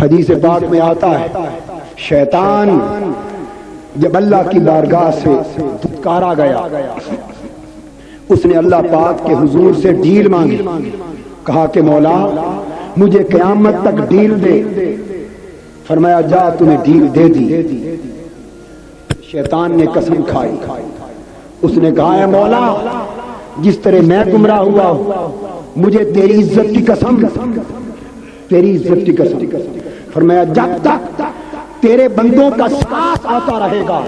حدیث پاک میں آتا ہے شیطان جب اللہ کی بارگاہ سے دھتکارا گیا، اس نے اللہ پاک کے حضور سے ڈیل مانگی، کہا کہ مولا مجھے قیامت تک ڈیل دے۔ فرمایا جا تمہیں ڈیل دے دی۔ شیطان نے قسم کھائی، اس نے کہا ہے مولا جس طرح میں گمراہ ہوا ہوں، مجھے تیری عزت کی قسم، تیری عزت کی قسم۔ فرمایا جب تک تیرے بندوں کا سانس آتا رہے گا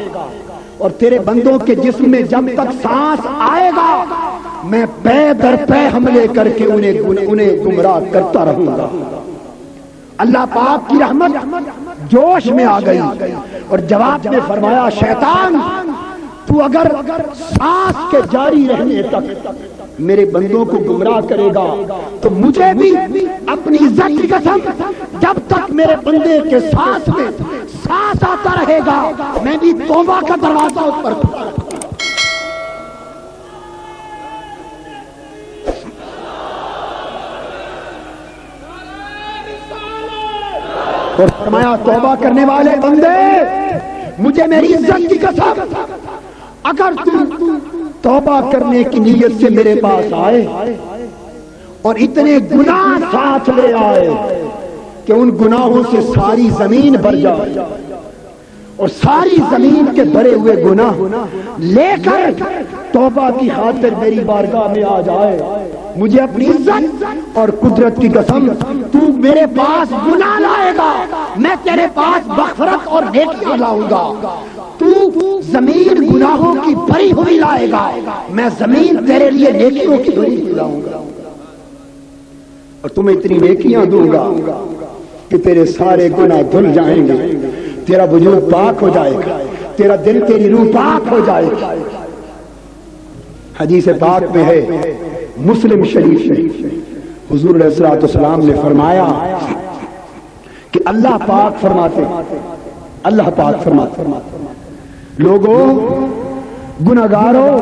اور تیرے بندوں کے جسم میں جب تک سانس آئے گا، میں پے در پے حملے کر کے انہیں گمراہ کرتا رہوں گا۔ اللہ پاک کی رحمت جوش میں آ گئی اور جواب میں فرمایا شیطان تو اگر سانس کے جاری رہنے تک میرے بندوں کو گمراہ کرے گا تو مجھے بھی اپنی عزت کی قسم جب تک میرے بندے کے سانس میں سانس آتا رہے گا میں بھی توبہ کا دروازہ اوپر کھلا رکھوں گا۔ اور فرمایا توبہ کرنے والے بندے مجھے میری عزت کی قسم اگر تم توبہ کرنے کی نیت سے میرے پاس آئے اور اتنے گناہ ساتھ لے آئے کہ ان گناہوں سے ساری زمین بھر جائے اور ساری زمین کے بھرے ہوئے گناہ لے کر توبہ کی خاطر میری بارگاہ میں آ جائے، مجھے اپنی عزت اور قدرت کی قسم تو میرے پاس گناہ لائے گا، میں تیرے پاس مغفرت اور نیکیاں لاؤں گا، تو زمین گناہوں کی بھری ہوئی لائے گا، میں زمین تیرے لیے نیکیوں کی بھری ہوئی لاؤں گا اور تمہیں اتنی نیکیاں دوں گا کہ تیرے سارے گناہ دھل جائیں گے، تیرا وجود پاک ہو جائے گا، تیرا دل تیری روح پاک ہو جائے گا۔ حدیث پاک میں ہے مسلم شریف حضور علیہ الصلوۃ والسلام نے فرمایا کہ اللہ پاک فرماتے لوگوں گناہگاروں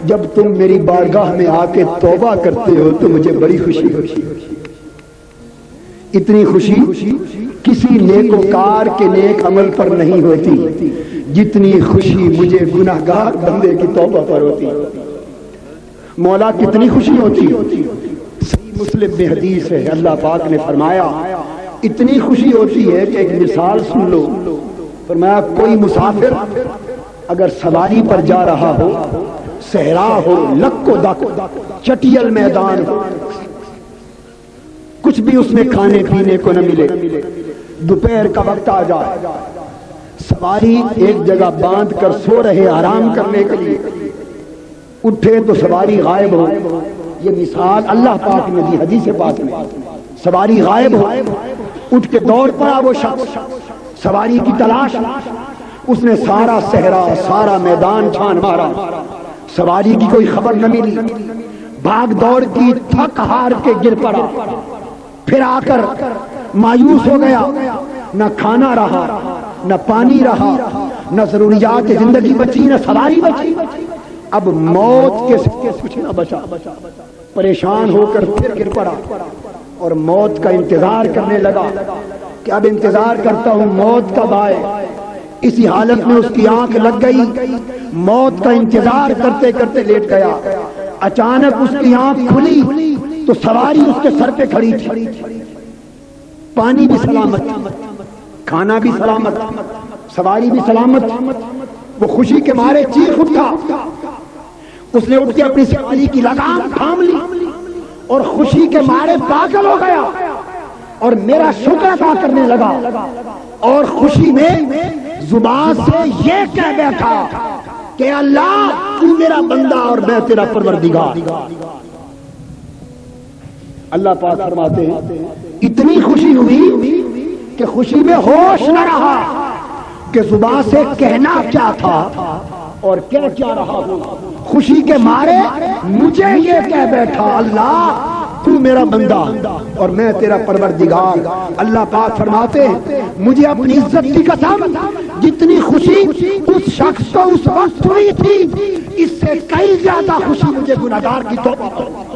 جب تم میری بارگاہ میں آ کے توبہ کرتے ہو تو مجھے بڑی خوشی ہوتی ہے، اتنی خوشی کسی نیکوکار کے نیک عمل پر نہیں ہوتی جتنی خوشی مجھے گناہگار بندے کی توبہ پر ہوتی۔ مولا کتنی خوشی ہوتی، صحیح مسلم میں حدیث ہے اللہ پاک نے فرمایا اتنی خوشی ہوتی ہے کہ ایک مثال سن لو، فرمایا کوئی مسافر اگر سواری پر جا رہا ہو، صحرا ہو، لک و دک، چٹیل میدان ہو، کچھ بھی اس میں کھانے پینے کو نہ ملے، دوپہر کا وقت آ جائے، سواری ایک جگہ باندھ کر سو رہے آرام کرنے کے لیے، اٹھے تو سواری غائب ہو، یہ مثال اللہ پاک نے دی حدیث پاک میں، سواری غائب ہو، اٹھ کے دوڑ پڑا وہ شخص سواری کی تلاش، اس نے سارا صحرا سارا میدان چھان مارا، سواری کی کوئی خبر نہ ملی، بھاگ دوڑ کی تھک ہار کے گر پڑا، پھر آ کر مایوس ہو گیا، نہ کھانا رہا نہ پانی رہا نہ ضروریات زندگی بچی نہ سواری بچی، اب موت کے سکے کچھ نہ بچا، پریشان ہو کر پھر گر پڑا اور موت کا انتظار کرنے لگا کہ اب انتظار کرتا ہوں موت کب آئے۔ اسی حالت میں اس کی آنکھ لگ گئی، موت کا انتظار کرتے کرتے لیٹ گیا، اچانک اس کی آنکھ کھلی تو سواری اس کے سر پہ کھڑی تھی، پانی بھی سلامت، کھانا بھی سلامت، سواری بھی سلامت، وہ خوشی کے مارے چیخ اٹھا، اس نے اٹھ کے اپنی سواری کی لگام تھام لی اور خوشی کے مارے پاگل ہو گیا اور میرا شکر ادا کرنے لگا اور خوشی میں زبان سے یہ کہہ بیٹھا کہ اللہ تو میرا بندہ اور میں تیرا پروردگار۔ اللہ پاک فرماتے ہیں اتنی خوشی ہوئی کہ خوشی میں ہوش نہ رہا کہ زبان سے کہنا کیا تھا اور کیا کیا رہا ہوں، خوشی کے مارے مجھے یہ کہہ بیٹھا اللہ تو میرا بندہ اور میں تیرا پروردگار۔ اللہ پاک فرماتے ہیں مجھے اپنی عزت کی قسم جتنی خوشی اس شخص کو اس وقت ہوئی تھی اس سے کئی زیادہ خوشی مجھے گناہگار کی توبہ پر۔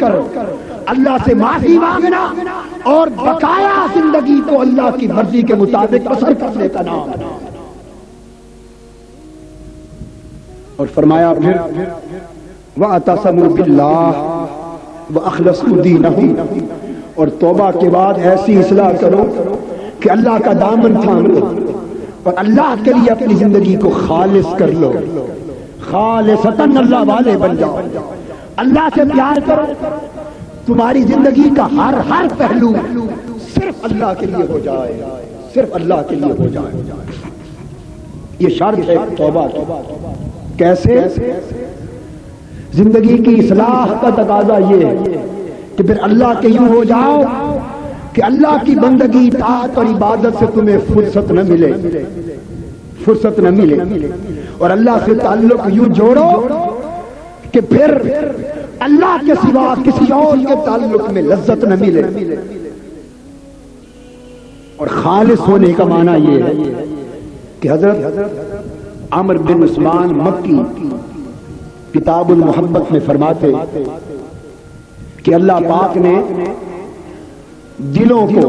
کر اللہ سے معافی مانگنا اور بقایا زندگی کو اللہ کی مرضی کے مطابق بسر کرنے کا نام. اور فرمایا پھر وَاعْتَصَمُوا بِاللَّهِ وَأَخْلَصُوا دِينَهُ، اور توبہ کے بعد ایسی اصلاح کرو کہ اللہ کا دامن تھام لو اور اللہ کے لیے اپنی زندگی کو خالص کر لو، خالصتاً اللہ والے بن جاؤ، اللہ سے پیار کرو، تمہاری زندگی کا ہر پہلو صرف اللہ کے لیے ہو جائے، صرف اللہ کے لیے ہو جائے. یہ شرط ہے توبہ کی. کیسے؟ زندگی کی اصلاح کا تقاضا یہ ہے کہ پھر اللہ کے یوں ہو جاؤ کہ اللہ کی بندگی اطاعت اور عبادت سے تمہیں فرصت نہ ملے، فرصت نہ ملے، اور اللہ سے تعلق یوں جوڑو کہ پھر اللہ کے سوا کسی اور کے تعلق میں لذت نہ ملے. اور خالص ہونے کا معنی یہ ہے کہ حضرت عمرو بن عثمان مکی کتاب المحبت میں فرماتے کہ اللہ پاک نے دلوں کو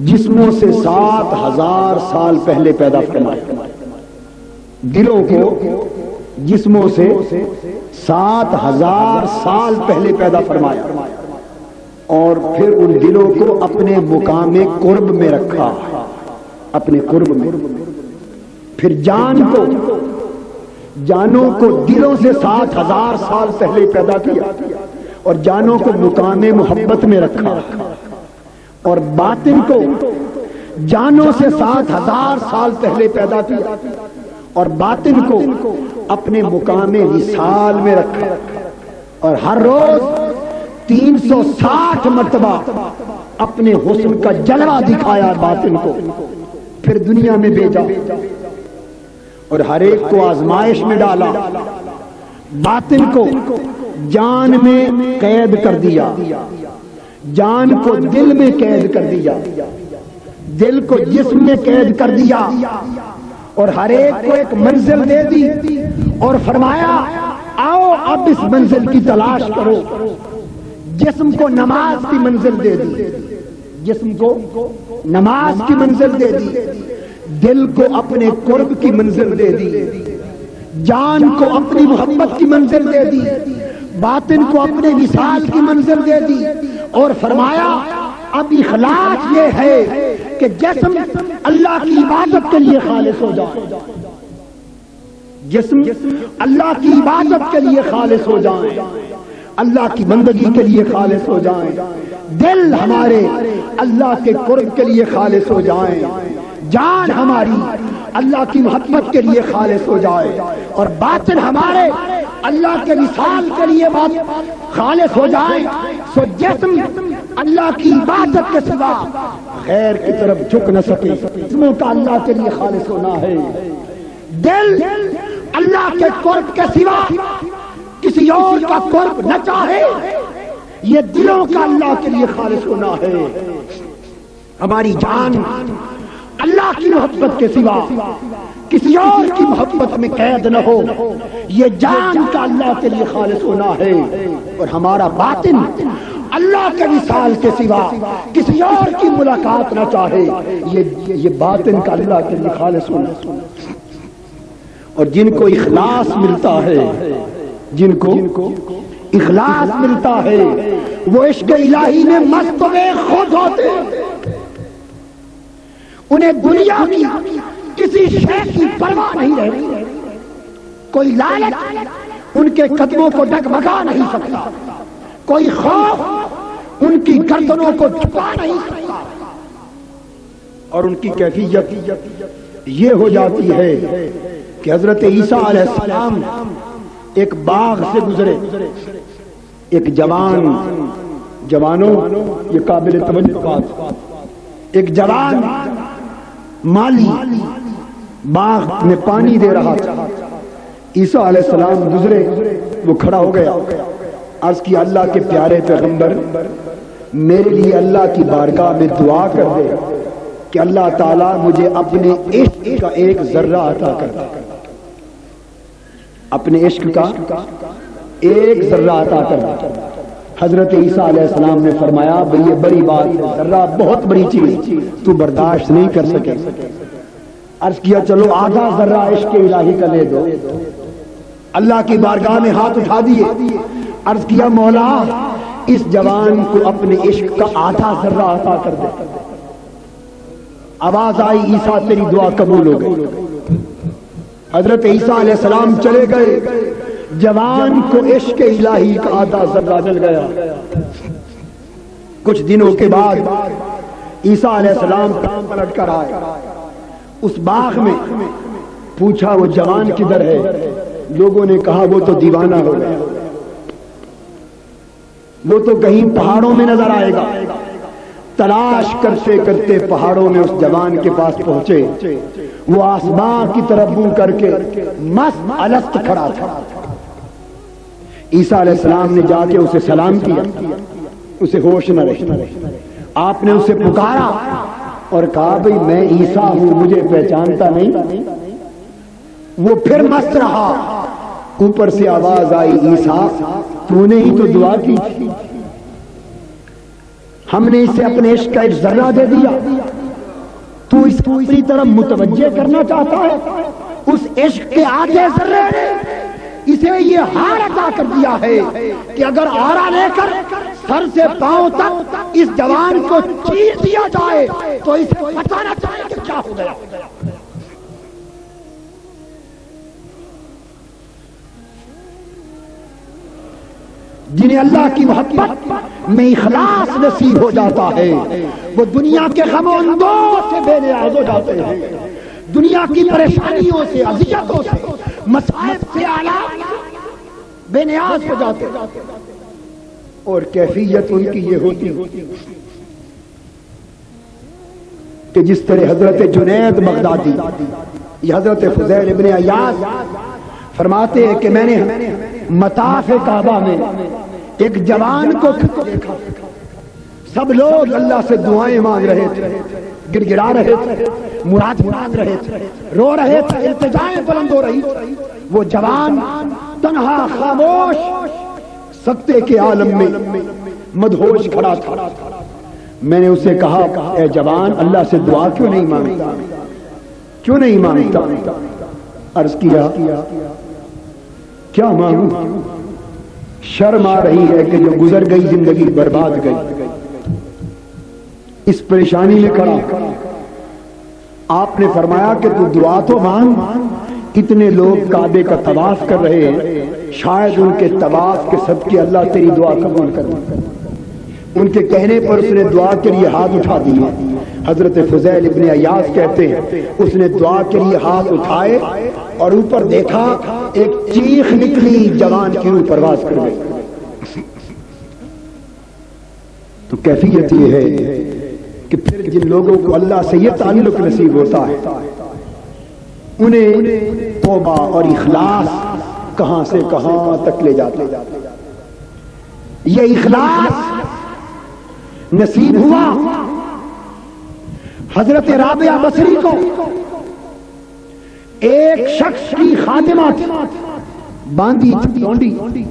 جسموں سے 7,000 سال پہلے پیدا فرمایا، دلوں کو جسموں سے 7,000 سال پہلے پیدا فرمایا، اور پھر ان دلوں کو اپنے مقام قرب میں رکھا، اپنے قرب میں. پھر جانوں کو دلوں سے 7,000 سال پہلے پیدا کیا اور جانوں کو مقام محبت میں رکھا، اور باطن کو جانوں سے 7,000 سال پہلے پیدا کیا اور باطن کو اپنے مقام وصال میں رکھا، اور ہر روز 360 مرتبہ اپنے حسن کا جلوہ دکھایا باطن کو، پھر دنیا میں بھیجا اور ہر ایک کو آزمائش میں ڈالا. باطن کو جان میں قید کر دیا، جان کو دل میں قید کر دیا، دل کو جسم میں قید کر دیا، اور ہر ایک کو ایک منزل دے دی اور فرمایا آؤ اب اس منزل کی تلاش کرو. جسم کو نماز کی منزل دے دی، جسم کو نماز کی منزل دے دی، دل کو اپنے قرب کی منزل دے دی، جان کو اپنی محبت کی منزل دے دی، باطن کو اپنے وصال کی منزل دے دی، اور فرمایا اب اخلاص یہ ہے کہ جسم اللہ کی عبادت کے لیے خالص ہو جائے، جسم اللہ کی عبادت کے لیے خالص ہو جائیں، اللہ کی بندگی کے لیے خالص ہو جائیں، دل ہمارے اللہ کے قرب کے لیے خالص ہو جائیں، جان ہماری اللہ کی محبت کے لیے خالص ہو جائے، اور باطن ہمارے اللہ کے وصال کے لیے خالص ہو جائے. سو جسم اللہ کی عبادت کے سوا غیر کی طرف جھک نہ سکے، جسموں کا اللہ کے لیے خالص ہونا ہے. دل اللہ کے قرب کے سوا کسی اور کا قرب نہ چاہے، یہ دلوں کا اللہ کے لیے خالص ہونا ہے. ہماری جان اللہ کی محبت کے سوا کسی اور کی محبت میں قید نہ ہو، یہ جان کا اللہ کے لیے خالص ہونا ہے. اور ہمارا باطن اللہ کے وصال کے سوا کسی اور کی ملاقات نہ چاہے، یہ باطن کا اللہ کے لیے خالص ہونا. اور جن کو اخلاص ملتا ہے، جن کو اخلاص ملتا ہے، وہ عشق الہی میں مست خود ہوتے، انہیں دنیا کی کسی شے کی پرواہ نہیں رہتی، کوئی لالچ ان کے قدموں کو ڈگمگا نہیں سکتا، کوئی خوف ان کی گردنوں کو جھکا نہیں سکتا. اور ان کی کیفیت یہ ہو جاتی ہے کہ حضرت عیسیٰ علیہ السلام ایک باغ سے گزرے، ایک جوانوں یہ قابل توجہ بات، ایک جوان مالی باغ میں پانی دے رہا تھا. عیسیٰ علیہ السلام گزرے، وہ کھڑا ہو گیا، عرض کی اللہ کے پیارے پیغمبر میرے لیے اللہ کی بارگاہ میں دعا کر دے کہ اللہ تعالیٰ مجھے اپنے عشق کا ایک ذرہ عطا کر دے، اپنے عشق کا ایک ذرہ عطا کر دے۔ حضرت عیسیٰ علیہ السلام نے فرمایا بھئی یہ بڑی بات ہے، ذرہ بہت بڑی چیز تو برداشت نہیں کر سکے۔ عرض کیا چلو آدھا ذرہ عشق الہی کا لے دو۔ اللہ کی بارگاہ میں ہاتھ اٹھا دیے، عرض کیا مولا اس جوان کو اپنے عشق کا آدھا ذرہ عطا کر دے۔ آواز آئی عیسیٰ تیری دعا قبول ہو گئی۔ حضرت عیسیٰ علیہ السلام چلے گئے، جوان کو عشق الہی کا آدھا ذرہ مل گیا۔ کچھ دنوں کے بعد عیسیٰ علیہ السلام پلٹ کر آئے، اس باغ میں پوچھا وہ جوان کدھر ہے؟ لوگوں نے کہا وہ تو دیوانہ ہو گیا، وہ تو کہیں پہاڑوں میں نظر آئے گا۔ تلاش کرتے کرتے پہاڑوں میں اس جوان کے پاس پہنچے، وہ آسمان کی طرف منہ کر کے مست الست کھڑا تھا۔ عیسیٰ علیہ السلام نے جا کے اسے سلام کیا، اسے ہوش نہ رہی۔ آپ نے اسے پکارا اور کہا بھئی میں عیسیٰ ہوں، مجھے پہچانتا نہیں؟ وہ پھر مست رہا۔ اوپر سے آواز آئی عیسیٰ تو نے ہی تو دعا کی تھی، ہم نے اسے اپنے عشق کا ایک ذرہ دے دیا، تو اس کو اسی طرح متوجہ کرنا چاہتا ہے؟ اس عشق کے آدھے ذرے نے اسے یہ ہار عطا کر دیا ہے کہ اگر آرا لے کر سر سے پاؤں تک اس جوان کو چیر دیا جائے تو اسے پتہ نہ چلے کہ کیا ہو گیا۔ جنہیں اللہ کی محبت میں اخلاص نصیب ہو جاتا ہے وہ دنیا کے غم و اندوہ سے بے نیاز ہو جاتے ہیں، دنیا کی پریشانیوں سے، اذیتوں سے، مصائب سے آلات بے نیاز ہو جاتے ہیں۔ اور کیفیت ان کی یہ ہوتی کہ جس طرح حضرت جنید بغدادی یہ حضرت فضیل ابن عیاض فرماتے ہیں کہ میں نے مطاف کعبہ میں ایک جوان کو دیکھا، سب لوگ اللہ سے دعائیں مانگ رہے تھے، گڑ گڑا رہے تھے، مراد مانگ رہے تھے، رو رہے تھے، التجائیں بلند ہو رہی تھی۔ وہ جوان تنہا خاموش سکتے کے عالم میں مدہوش کھڑا تھا۔ میں نے اسے کہا اے جوان اللہ سے دعا کیوں نہیں مانگتا، کیوں نہیں مانگتا؟ عرض کیا کیا مانگوں؟ شرم آ رہی ہے کہ جو گزر گئی زندگی برباد گئی، اس پریشانی میں کھڑا۔ آپ نے فرمایا کہ تو دعا تو مانگ، اتنے لوگ کعبے کا طواف کر رہے ہیں، شاید ان کے طواف کے صدقے اللہ تیری دعا قبول کر لے۔ ان کے کہنے پر اس نے دعا کے لیے ہاتھ اٹھا دیے۔ حضرت فضیل ابن عیاض کہتے ہیں اس نے دعا کے لیے ہاتھ اٹھائے اور اوپر دیکھا ایک چیخ نکلی، جوان کی روح پرواز کر گئی۔ تو کیفیت یہ ہے کہ پھر جن لوگوں کو اللہ سے یہ تعلق نصیب ہوتا ہے انہیں توبہ اور اخلاص کہاں سے کہاں تک لے جاتے۔ یہ اخلاص نصیب ہوا حضرت رابعہ بصری کو۔ ایک شخص کی خادمہ تھی، باندھی تھی ڈونڈی۔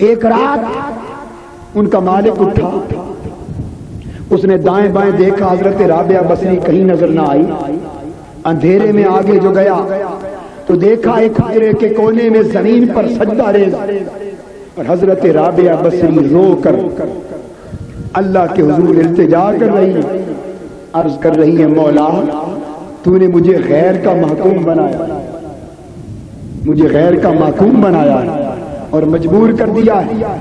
ایک رات ان کا مالک اٹھا، اس نے دائیں بائیں دیکھا، حضرت رابعہ بصری کہیں نظر نہ آئی۔ اندھیرے میں آگے جو گیا تو دیکھا ایک حجرے کے کونے میں زمین پر سجدہ ریز اور حضرت رابعہ بصری رو کر اللہ کے حضور التجا کر رہی ہے، عرض کر رہی ہے مولا تو نے مجھے غیر کا محکوم بنایا، مجھے غیر کا محکوم بنایا اور مجبور کر دیا ہے۔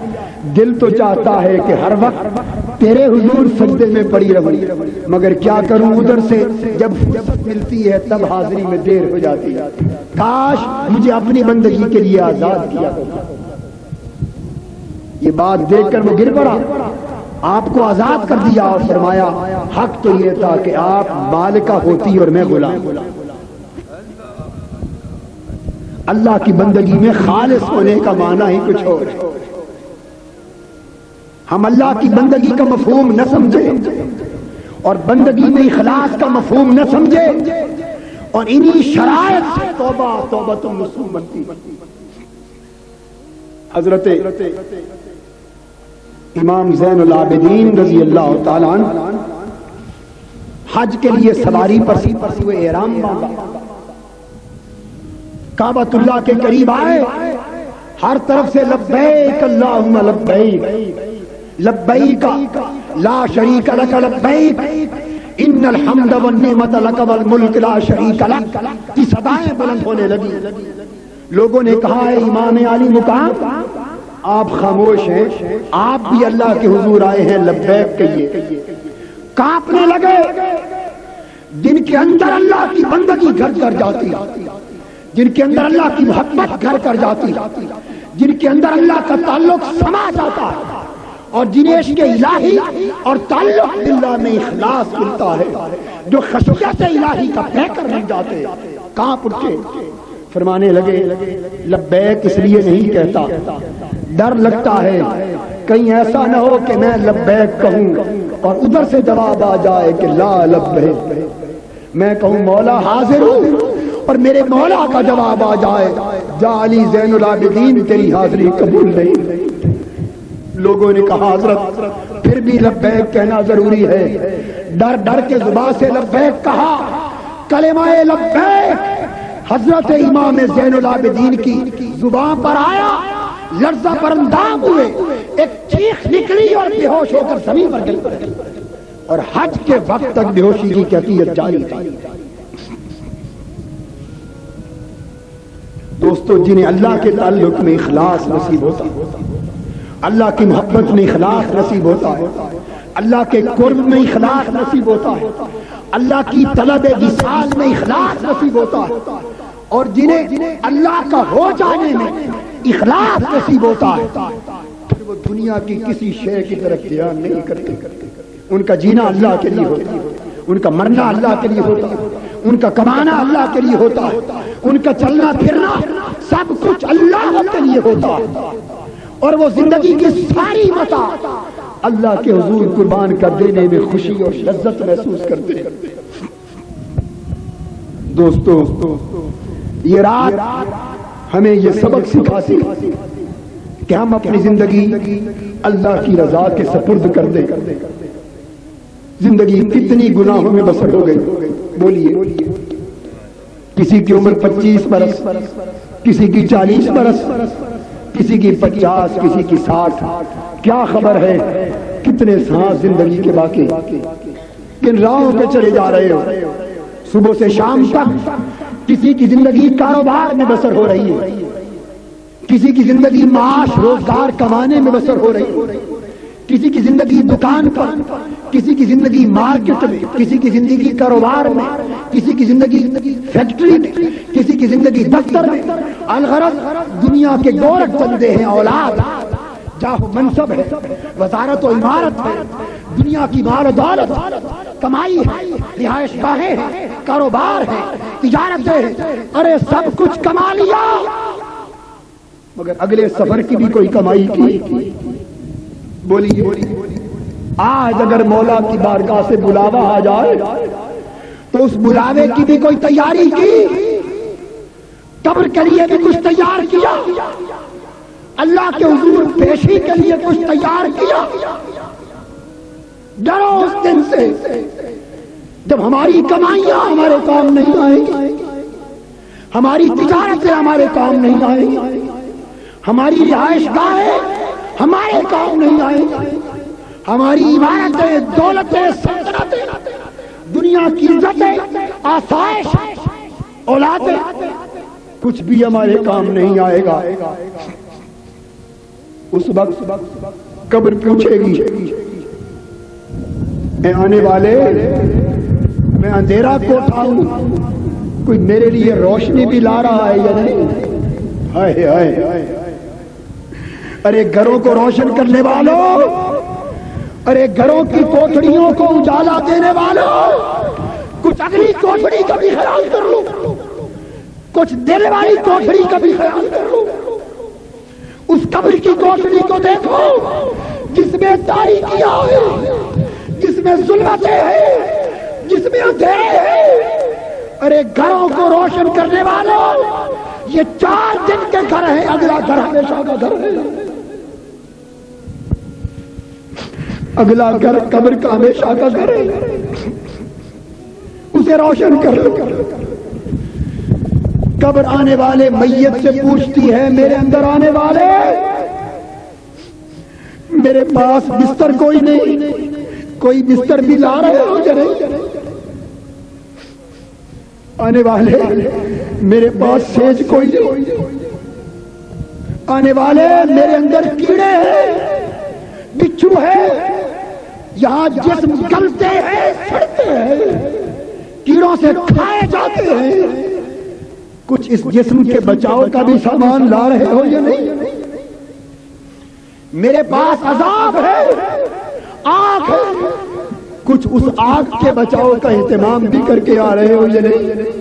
دل تو چاہتا ہے کہ ہر وقت تیرے حضور سجدے میں پڑی رہوں، مگر کیا کروں، ادھر سے جب فرصت ملتی ہے تب حاضری میں دیر ہو جاتی ہے۔ کاش مجھے اپنی بندگی کے لیے آزاد کیا۔ یہ بات دیکھ کر وہ گر پڑا، آپ کو آزاد کر دیا اور فرمایا حق تو یہ تھا کہ آپ مالکہ ہوتی اور میں غلام۔ اللہ کی بندگی میں خالص ہونے کا معنی ہی کچھ اور ہے۔ ہم اللہ کی بندگی کا مفہوم نہ سمجھے اور بندگی میں اخلاص کا مفہوم نہ سمجھے اور انہی شرائط سے توبہ توبۃ النصوح بنتی۔ حضرت امام زین العابدین رضی اللہ تعالیٰ عنہ حج کے لیے سواری پر ہوئے احرام باندھا، کعبۃ اللہ کے قریب آئے، ہر طرف سے لبیک اللہم لبیک لبیک لا شریک لک لبیک ان الحمد والنعمت لک والملک لا شریک لک کی صدائیں بلند ہونے لگی۔ لوگوں نے کہا ہے امام علی مقام آپ خاموش ہیں، آپ بھی اللہ کے حضور آئے ہیں، لبیک کہیے۔ کانپنے لگے، جن کے اندر اللہ کی بندگی گھر کر جاتی، جن کے اندر اللہ کی محبت گھر کر جاتی، جن کے اندر اللہ کا تعلق سما جاتا ہے، اور جنہیں عشق الہی اور تعلق باللہ میں اخلاص ملتا ہے، جو خشیت الہی کا پیکر بن جاتے، کانپ اٹھے، فرمانے لگے لبیک اس لیے نہیں کہتا، ڈر لگتا ہے کہیں ایسا نہ ہو کہ میں لبیک کہوں اور ادھر سے جواب آ جائے کہ لا لبیک، میں کہوں مولا حاضر ہوں اور میرے مولا کا جواب آ جائے جا علی زین العابدین تیری حاضری قبول نہیں۔ لوگوں نے کہا حضرت پھر بھی لبیک کہنا ضروری ہے، ڈر ڈر کے زبان سے لبیک کہا، کلمہ لبیک حضرت امام زین العابدین کی زبان پر آیا، لرزہ پر اندام ہوئے، ایک چیخ نکلی اور بے ہوش ہو کر زمین پر گر پڑے، اور حج کے وقت تک بے ہوشی کی کیفیت جاری تھی۔ دوستو جنہیں اللہ کے تعلق میں اخلاص نصیب ہوتا ہے، اللہ کی محبت میں اخلاص نصیب ہوتا ہے، اللہ کے قرب میں اخلاص نصیب ہوتا ہے، اللہ کی طلب وصال میں اخلاص نصیب ہوتا ہے، اور جنہیں اللہ کا ہو جانے میں اخلاص نصیب ہوتا ہے، پھر وہ دنیا کی کسی شے کی طرف دھیان نہیں کرتے۔ ان کا جینا اللہ کے لیے ہوتا ہے، ان کا مرنا اللہ کے لیے ہوتا ہے، ان کا کمانا اللہ کے لیے ہوتا ہے، ان کا چلنا پھرنا سب کچھ اللہ کے لیے ہوتا ہے، اور وہ زندگی کی ساری متاع اللہ کے حضور قربان کر دینے میں خوشی اور لذت محسوس کرتے ہیں۔ دوستو یہ رات ہمیں یہ سبق سکھاتی کہ ہم اپنی زندگی اللہ کی رضا کے سپرد کر دیں۔ زندگی کتنی گناہوں میں بسر ہو گئی، بولیے، کسی کی عمر 25 برس، کسی کی 40 برس، کسی کی 50، کسی کی 60، کیا خبر ہے کتنے سانس زندگی کے باقی، کن راہوں پہ چلے جا رہے ہو، صبح سے شام تک کسی کی زندگی کاروبار میں بسر ہو رہی ہے، کسی کی زندگی معاش روزگار کمانے میں بسر ہو رہی ہے، کسی کی زندگی دکان پر، کسی کی زندگی مارکیٹ میں، کسی کی زندگی کاروبار میں، کسی کی زندگی فیکٹری میں، کسی کی زندگی دفتر میں۔ الغرض دنیا کے گورکھ بندے ہیں، اولاد، جاہ و منصب ہے، وزارت و عمارت ہے، دنیا کی مال و دولت، کمائی ہے، رہائش گاہیں ہیں، کاروبار ہے، تجارت ہے، ارے سب کچھ کما لیا، مگر اگلے سفر کی بھی کوئی کمائی کی؟ بولیے، آج اگر مولا کی بارگاہ سے بلاوا آ جائے تو اس بلاوے کی بھی کوئی تیاری کی؟ قبر کے لیے بھی کچھ تیار کیا؟ اللہ کے حضور پیشی کے لیے کچھ تیار کیا؟ ڈرو اس دن سے جب ہماری کمائیاں ہمارے کام نہیں آئیں گی، ہماری تجارتیں ہمارے کام نہیں آئیں گی، ہماری رہائش گاہیں ہمارے کام نہیں آئیں گی، ہماری عمارتیں، دولتیں، سلطنتیں، دنیا کی عزتیں، آسائش، اولادیں، کچھ بھی ہمارے کام نہیں آئے گا۔ اس وقت قبر پوچھے گی، اے آنے والے، میں اندھیرا کو اٹھاؤں، کوئی میرے لیے روشنی بھی لا رہا ہے یا نہیں؟ ہائے ہائے، ارے گھروں کو روشن کرنے والوں، ارے گھروں کی کوٹھڑیوں کو اجالا دینے والوں، کچھ اگلی کوٹھڑی کا بھی خیال کر لو، کچھ دل والی کوٹھڑی کا بھی خیال کر لو۔ اس قبر کی کوٹھڑی کو دیکھو جس میں تاریکیاں ہیں، جس میں ظلمتیں ہیں، جس میں اندھیرے ہیں۔ ارے گھروں کو روشن کرنے والوں، یہ 4 دن کے گھر ہیں، اگلا گھر ہمیشہ کا گھر ہے، اگلا گھر قبر کا ہمیشہ کا گھر ہے، اسے روشن کر لو۔ قبر آنے والے میت سے پوچھتی ہے میرے اندر آنے والے، میرے پاس بستر کوئی نہیں، کوئی بستر بھی لا رہے ہو جرے؟ آنے والے میرے پاس سیج کوئی نہیں، آنے والے میرے اندر کیڑے ہیں، بچھو ہے، یہاں جسم گلتے ہیں، سڑتے ہیں، کیڑوں سے کھائے جاتے ہیں، کچھ اس جسم کے بچاؤ کا بھی سامان لا رہے ہو یا نہیں؟ میرے پاس عذاب ہے، آگ ہے، کچھ اس آگ کے بچاؤ کا اہتمام بھی کر کے آ رہے ہو یا نہیں؟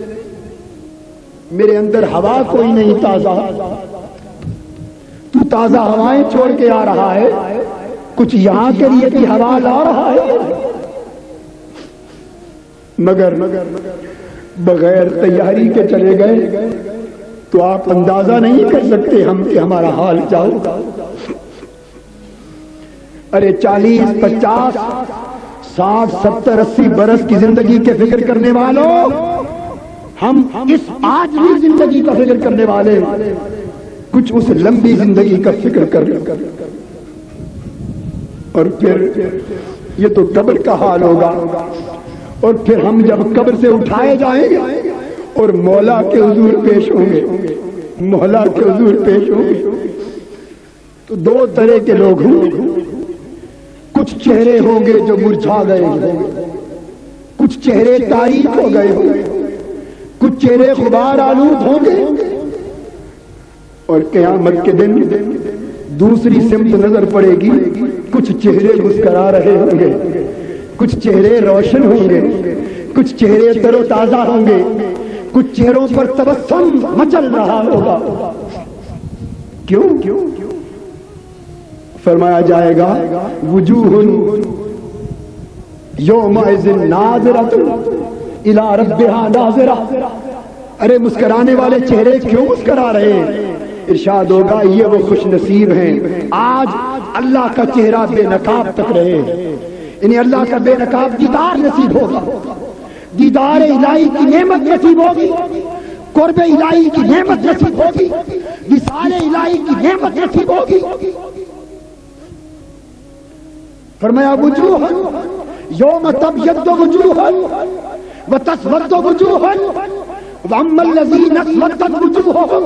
میرے اندر ہوا کوئی نہیں تازہ، تو تازہ ہوائیں چھوڑ کے آ رہا ہے، کچھ یہاں کے لیے بھی ہوا لا رہا ہے، مگر بغیر تیاری کے چلے گئے تو آپ اندازہ نہیں کر سکتے ہم کہ ہمارا حال کیا ہوگا۔ ارے 40 50 60 70 80 برس کی زندگی کے فکر کرنے والوں، ہم اس آج بھی زندگی کا فکر کرنے والے، کچھ اس لمبی زندگی کا فکر کر لیں، اور پھر یہ تو قبر کا حال ہوگا، اور پھر ہم جب قبر سے اٹھائے جائیں گے اور مولا کے حضور پیش ہوں گے، مولا کے حضور پیش ہوں گے، تو 2 طرح کے لوگ ہوں گے، کچھ چہرے ہوں گے جو مرجھا گئے ہوں گے، کچھ چہرے تاریک ہو گئے ہوں گے، کچھ چہرے غبار آلود ہوں گے، اور قیامت کے دن دوسری سمت نظر پڑے گی، کچھ چہرے مسکرا رہے ہوں گے، کچھ چہرے روشن ہوں گے، کچھ چہرے تر و تازہ ہوں گے، کچھ چہروں پر تبسم مچل رہا ہوگا۔ کیوں؟ فرمایا جائے گا وجوہ یومئذ ناظرۃ الی ربہا ناظرہ۔ ارے مسکرانے والے چہرے کیوں مسکرا رہے ہیں؟ ارشاد ہوگا یہ وہ خوش نصیب ہیں آج اللہ کا چہرہ بے نقاب تک رہے، انہیں اللہ کا بے نقاب دیدار نصیب ہوگا، دیدار الہی کی نعمت نصیب ہوگی، قرب الہی کی نعمت نصیب ہوگی، وصال الہی کی نعمت نصیب ہوگی۔ فرمایا وجوہ یوم تبیض وجوہ وتسود وجوہ واما الذین اسودت وجوہہم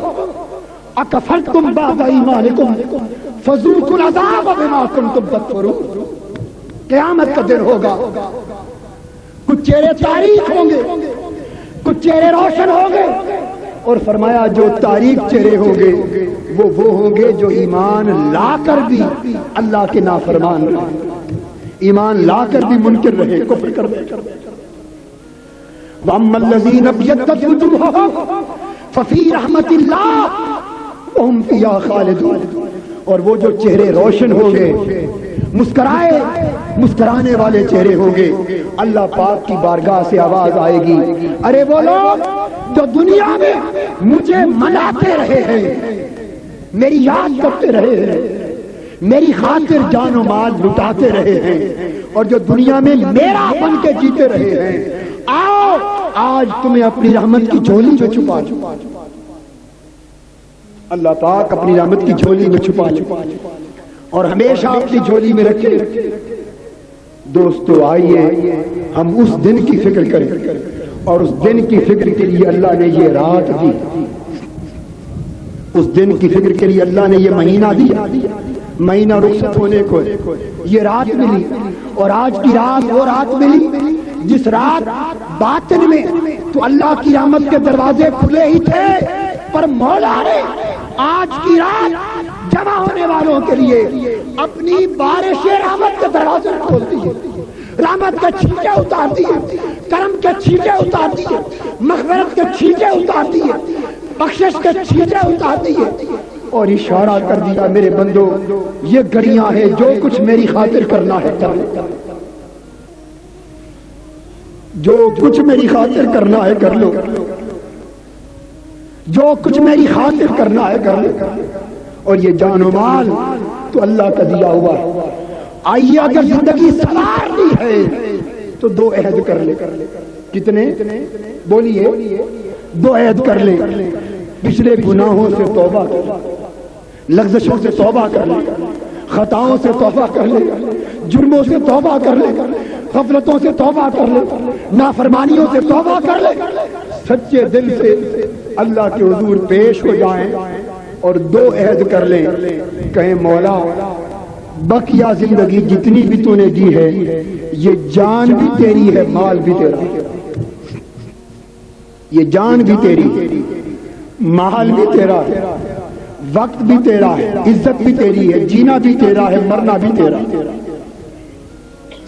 اکفرتم بعد ایمانکم فذوقوا العذاب بما کنتم تکفرون۔ قیامت کا دن ہوگا، کچھ چہرے تاریک ہوں گے، کچھ چہرے روشن ہوں گے، اور فرمایا جو تاریک چہرے ہوں گے وہ ہوں گے جو ایمان لا کر بھی اللہ کے نافرمان رہے، ایمان لا کر بھی منکر رہے، کفر کر رہے۔ وَأَمَّا الَّذِينَ ابْيَضَّتْ وُجُوهُهُمْ فَفِي رَحْمَةِ اللَّهِ وَهُمْ فِيهَا خَالِدُونَ۔ اور وہ جو چہرے روشن ہوں گے، مسکرانے والے چہرے ہوں گے، اللہ پاک کی بارگاہ سے آواز آئے گی، ارے وہ لوگ جو دنیا میں مجھے مناتے رہے ہیں، میری یاد کرتے رہے ہیں، میری خاطر جان و مال لٹاتے رہے ہیں، اور جو دنیا میں میرا بن کے جیتے رہے ہیں، آؤ آج تمہیں اپنی رحمت کی جھولی میں چھپا لوں۔ اللہ پاک اپنی رحمت کی جھولی میں چھپا لوں اور ہمیشہ اپنی جھولی میں رکھے۔ دوستو آئیے ہم اس دن کی فکر کریں، اور اس دن کی فکر کے لیے اللہ نے یہ رات دی، اس دن کی فکر کے لیے اللہ نے یہ مہینہ دیا، مہینہ رخصت ہونے کو یہ رات ملی، اور آج کی رات وہ رات ملی جس رات باطن میں تو اللہ کی رحمت کے دروازے کھلے ہی تھے، پر مولا نے آج کی رات جمع ہونے والوں کے لیے اپنی بارش رحمت کے دروازے کھول دیے، رحمت کے چھینٹے اتار دیے، کرم کے چھینٹے اتار دیے، مغفرت کے چھینٹے اتار دیے، بخشش کے چھینٹے اتار دیے، اور اشارہ کر دیا میرے بندو یہ گھڑیاں ہیں، جو کچھ میری خاطر کرنا ہے کر لو، جو کچھ میری خاطر کرنا ہے کر لو۔ جو کچھ میری خاطر کرنا ہے کر لے، اور یہ جان و مال تو اللہ کا دیا ہوا ہے۔ آئیے اگر زندگی سنوارنی ہے تو دو عہد کر لے۔ کتنے؟ بولیے، دو عہد کر لے۔ پچھلے گناہوں سے توبہ کر لے، لغزشوں سے توبہ کر لے، خطاؤں سے توبہ کر لے، جرموں سے توبہ کر لے، غفلتوں سے توبہ کر لے، نافرمانیوں سے توبہ کر لے، سچے دل سے اللہ کے حضور پیش ہو جائیں اور دو عہد کر لیں، کہیں مولا بقیہ زندگی جتنی بھی تو نے دی ہے یہ جان بھی تیری ہے، مال بھی تیرا، یہ جان بھی تیری، مال بھی تیرا ہے، وقت بھی تیرا ہے، عزت بھی تیری ہے، جینا بھی تیرا ہے، مرنا بھی تیرا،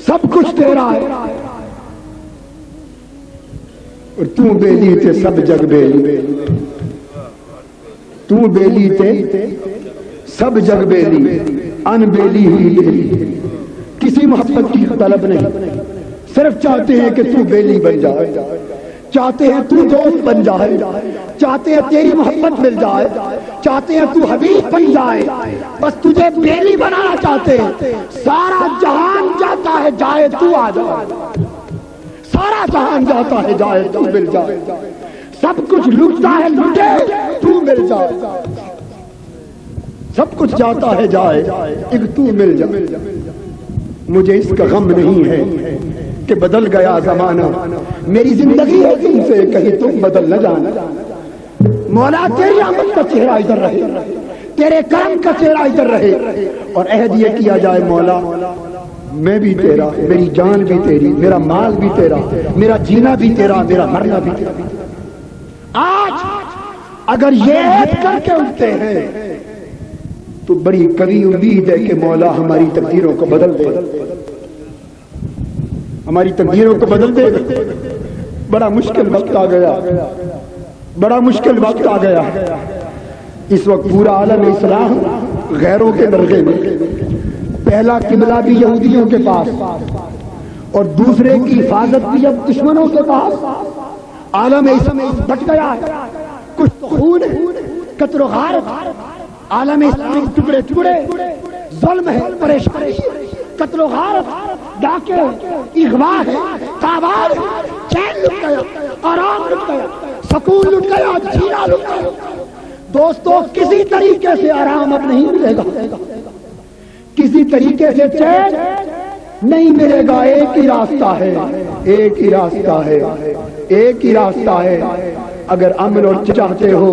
سب کچھ تیرا ہے، اور تو بیلی تے سب جگ بیلی، تو بیلی تے سب جگ بیلی، ان بیلی ہوئی بیلی۔ کسی محبت کی طلب نہیں، صرف چاہتے ہیں کہ تو بیلی بن جائے، چاہتے ہیں تو دوست بن جائے، چاہتے ہیں تیری محبت مل جائے، چاہتے ہیں تو حبیب بن جائے، بس تجھے بیلی بنانا چاہتے ہیں۔ سارا جہان جاتا ہے جائے تو آ جائے، سارا جہان جاتا ہے جائے تو مل جائے، سب کچھ لٹتا ہے لٹے تو مل جائے، سب کچھ جاتا ہے جائے ایک تو مل جائے۔ مجھے اس کا غم نہیں ہے کہ بدل گیا زمانہ، میری زندگی ہے تم سے کہیں تم بدل نہ جانا۔ مولا تیری رحمت کا چہرہ ادھر رہے، تیرے کرم کا چہرہ ادھر رہے، اور عہد یہ کیا جائے مولا میں بھی تیرا، میری جان بھی تیری، میرا مال بھی تیرا، میرا جینا بھی تیرا، میرا مرنا بھی تیرا۔ آج اگر یہ عہد کر کے اٹھتے ہیں تو بڑی کبھی امید ہے کہ مولا ہماری تقدیروں کو بدل دے، ہماری تقدیروں کو بدل دے۔ بڑا مشکل وقت آ گیا، بڑا مشکل وقت آ گیا۔ اس وقت پورا عالم اسلام غیروں کے درجے میں، پہلا قبلہ بھی یہودیوں کے پاس اور دوسرے کی حفاظت بھی اب دشمنوں کے پاس۔ عالم اسلام بٹ گیا ہے، کچھ خون ہے، قتل و غارت، عالم اسلام ٹکڑے ٹکڑے، ظلم ہے، پریشانی، قتل و غارت، ڈاکے، اغوا ہے، تاوار ہے، چین لٹ گیا، آرام لٹ گیا، سکون لٹ گیا، جینا لٹ گیا۔ دوستو کسی طریقے سے آرام اب نہیں ملے گا، کسی طریقے سے چین نہیں ملے گا۔ ایک ہی راستہ ہے، ایک ہی راستہ ہے، ایک ہی راستہ ہے۔ اگر امن اور چاہتے ہو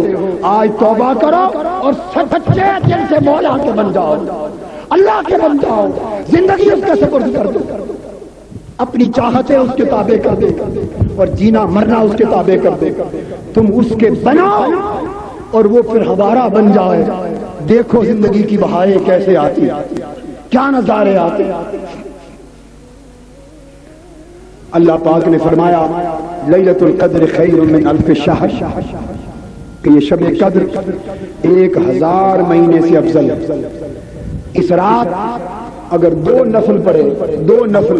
آج توبہ کرو اور سچے دل سے مولا کے بن جاؤ، اللہ کے بن جاؤ، زندگی اس کے سپرد کر دو، اپنی چاہتیں اس کے تابع کر دے اور جینا مرنا اس کے تابع کر دے۔ تم اس کے بناؤ اور وہ پھر ہمارا بن جائے۔ دیکھو زندگی کی بہائیں کیسے آتی، کیا نظارے آتے۔ اللہ پاک نے فرمایا لیلۃ القدر خیر من الف شہر، کہ یہ شب قدر 1000 مہینے سے افضل ہے۔ اس رات اگر 2 نفل پڑھے، 2 نفل،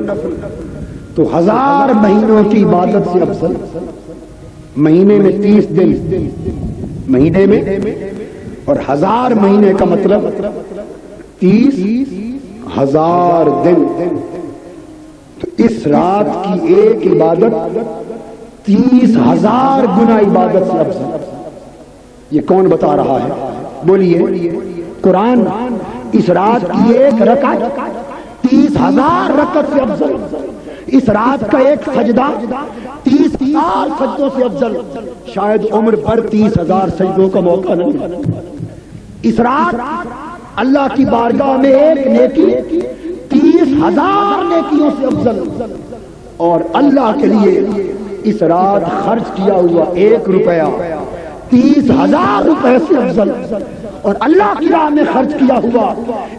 تو 1000 مہینوں کی عبادت سے افضل۔ مہینے میں 30 دن، مہینے میں، اور 1000 مہینے کا مطلب 30,000 دن۔ تو اس رات کی ایک عبادت 30,000 گنا عبادت سے افضل۔ یہ کون بتا رہا ہے؟ بولیے، قرآن۔ اس رات کی ایک رکعت 30,000 رکعت سے افضل، اس رات کا ایک سجدہ 30,000 سجدوں سے افضل۔ شاید عمر بھر 30,000 سجدوں کا موقع نہ ملے۔ اس رات اللہ کی بارگاہ میں ایک نیکی 30,000 نیکیوں سے افضل، اور اللہ کے لیے اس رات خرچ کیا ہوا 1 روپیہ 30,000 روپے سے افضل، اور اللہ کی راہ میں خرچ کیا ہوا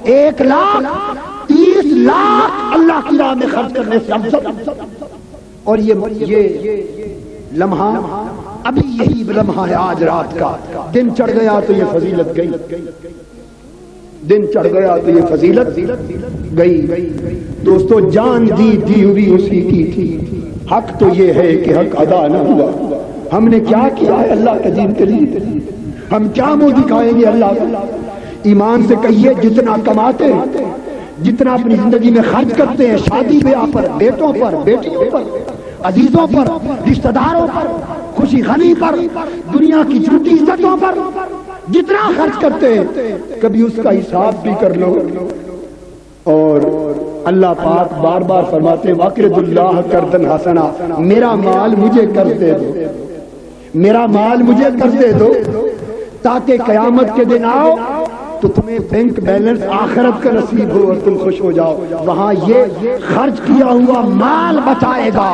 1,30,00,000 اللہ کی راہ میں خرچ کرنے سے افضل۔ اور یہ لمحہ، ابھی یہی لمحہ ہے آج رات کا۔ دن چڑھ گیا تو یہ فضیلت گئی، دن چڑھ گیا تو یہ فضیلت گئی۔ دوستو جان دی ہوئی اسی کی تھی، حق تو یہ ہے کہ حق ادا نہ ہوا، ہم نے کیا کیا ہے اللہ کے دین کے لیے؟ ہم کیا منہ دکھائیں گے اللہ کو؟ ایمان سے کہیے جتنا کماتے ہیں، جتنا اپنی زندگی میں خرچ کرتے ہیں، شادی بیاہ پر، بیٹوں پر، بیٹیوں پر، عزیزوں پر، رشتہ داروں پر، خوشی غمی پر، دنیا کی جھوٹی عزتوں پر جتنا خرچ کرتے ہیں، کبھی اس کا حساب بھی کر لو۔ اور اللہ پاک بار بار فرماتے ہیں وَأَقْرِضُوا اللَّهَ قَرْضًا حَسَنًا، میرا مال مجھے قرض دے دو، میرا مال مجھے قرض دے دو، تاکہ قیامت کے دن آؤ تو تمہیں بینک بیلنس آخرت کا نصیب ہو اور تم خوش ہو جاؤ، وہاں یہ خرچ کیا ہوا مال بچائے گا،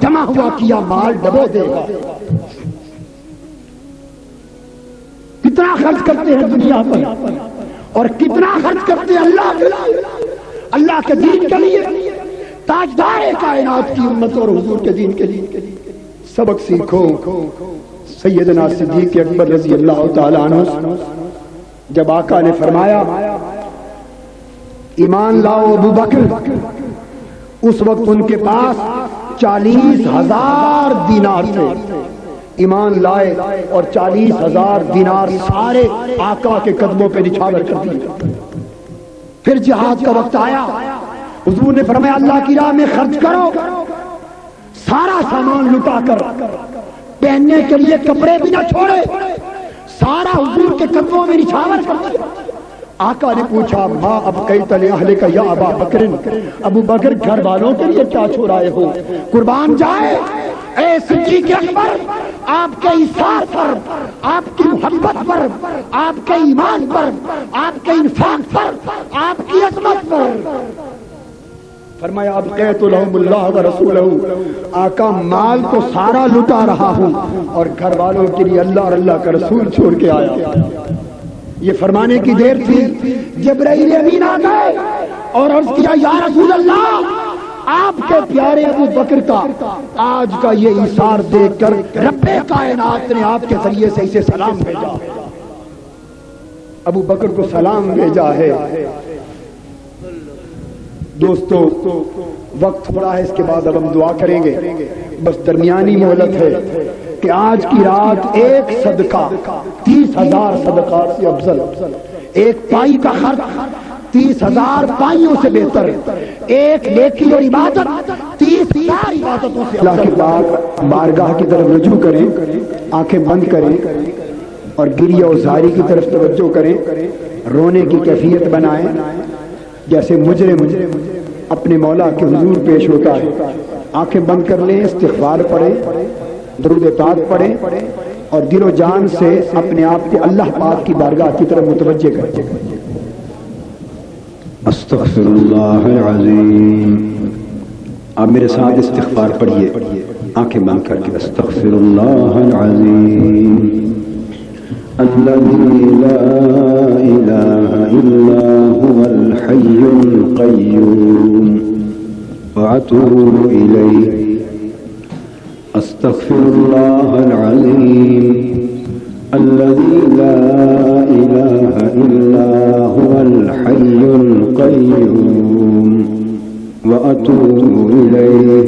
جمع ہوا کیا مال ڈبو دے گا۔ کتنا خرچ کرتے ہیں دنیا پر اور کتنا خرچ کرتے ہیں اللہ کے لیے، اللہ کے دین کے لیے، تاجدار کائنات کی امت اور حضور کے دین کے لیے۔ سبق سیکھو۔ سیدنا صدیق اکبر رضی اللہ تعالی عنہ جب آقا نے فرمایا ایمان لاؤ ابو بکر، اس وقت ان کے پاس 40,000 دینار تھے، ایمان لائے اور 40,000 دینار سارے آقا کے قدموں پہ نچھاور کر دیے۔ پھر جہاد کا وقت آیا، حضور نے فرمایا اللہ کی راہ میں خرچ کرو، سارا سامان لٹا کر، پہننے کے لیے کپڑے بھی نہ چھوڑے، سارا حضور کے قدموں میں نچھاور کر دیا۔ آقا نے پوچھا ماں اب کئی تلے اہلے کا یا ابا بکر، ابو بکر گھر والوں کے لیے کیا چھوڑائے ہو؟ قربان جائے اے صدیق اکبر، آپ کے ایثار پر، آپ کی محبت پر، آپ کے ایمان پر، آپ کے انفاق پر، آپ کی عظمت پر۔ فرمایا اب قیت لہم اللہ و رسولہ، آقا مال تو سارا لٹا رہا ہوں اور گھر والوں کے لیے اللہ اور اللہ کا رسول چھوڑ کے آیا۔ یہ فرمانے کی دیر تھی، جبرائیل امین آ گئے اور عرض کیا یا رسول اللہ، آپ کے پیارے ابو بکر کا آج کا یہ ایثار دیکھ کر رب کائنات نے آپ کے ذریعے سے اسے سلام بھیجا۔ ابو بکر کو سلام بھیجا ہے۔ دوستو وقت تھوڑا ہے، اس کے بعد اب ہم دعا کریں گے، بس درمیانی مہلت ہے کہ آج کی رات ایک صدقہ 30,000 صدقات سے افضل، ایک پائی کا خرچ 30,000 پائیوں سے بہتر، ایک نیکی اور عبادت 30,000 عبادتوں سے۔ اللہ کے پاک بارگاہ کی طرف رجوع کریں، آنکھیں بند کریں اور گریہ و زاری کی طرف توجہ کریں، رونے کی کیفیت بنائیں جیسے مجرم اپنے مولا کے حضور پیش ہوتا ہے۔ آنکھیں بند کر لیں، استغفار پڑھیں، درود پاک پڑھیں اور دل و جان سے اپنے آپ کو اللہ پاک کی بارگاہ کی طرف متوجہ کریں۔ استغفر اللہ العظیم۔ آپ میرے ساتھ استغفار پڑھیے، آنکھیں بند کر کے۔ استغفر اللہ العظیم الذي لا إله إلا هو الحي القيوم وأتوب إليه۔ استغفر الله العظيم الذي لا إله إلا هو الحي القيوم وأتوب إليه۔